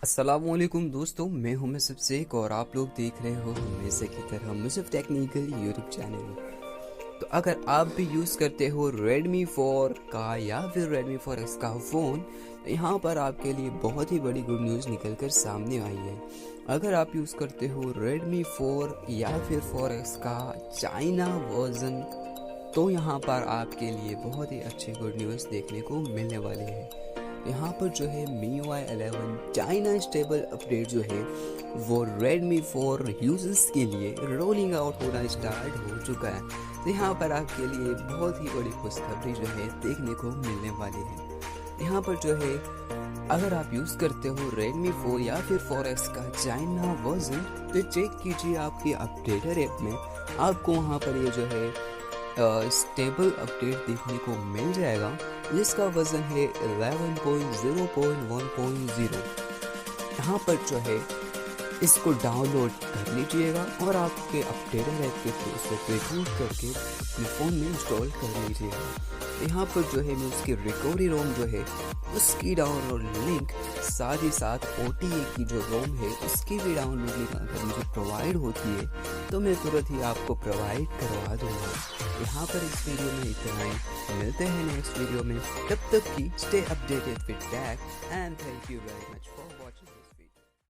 अस्सलामुअलैकुम दोस्तों, मैं हूं मैं सबसे और आप लोग देख रहे हो हमेशा की तरह मुझे टेक्निकल यूट्यूब चैनल। तो अगर आप भी यूज़ करते हो Redmi 4 का या फिर Redmi 4X का फ़ोन, तो यहाँ पर आपके लिए बहुत ही बड़ी गुड न्यूज़ निकल कर सामने आई है। अगर आप यूज़ करते हो Redmi 4 या फिर 4X का चाइना वर्जन, तो यहाँ पर आपके लिए बहुत ही अच्छी गुड न्यूज़ देखने को मिलने वाली है। यहाँ पर जो है MIUI 11 चाइना स्टेबल अपडेट जो है वो Redmi 4 यूजर्स के लिए रोलिंग आउट होना स्टार्ट हो चुका है। तो यहाँ पर आपके लिए बहुत ही बड़ी खुशखबरी जो है देखने को मिलने वाली है। यहाँ पर जो है अगर आप यूज़ करते हो Redmi 4 या फिर 4X का चाइना वर्जन, तो चेक कीजिए आपकी अपडेटर ऐप में आपको वहाँ पर ये जो है स्टेबल अपडेट देखने को मिल जाएगा, जिसका वजन है 11.0.1.0। यहाँ पर जो है इसको डाउनलोड कर लीजिएगा और आपके अपडेटर ऐप के थ्रू इसे डाउनलोड करके अपने फ़ोन में इंस्टॉल कर लीजिएगा। यहाँ पर जो है मैं उसकी रिकवरी रोम जो है उसकी डाउनलोड लिंक, साथ ही साथ OTA की जो रोम है उसकी भी डाउनलोड लिंक अगर मुझे प्रोवाइड होती है तो मैं तुरंत ही आपको प्रोवाइड करवा दूँगा। यहाँ पर इस वीडियो में इतना ही, मिलते हैं नेक्स्ट वीडियो में। तब तक की stay updated with that and thank you very much for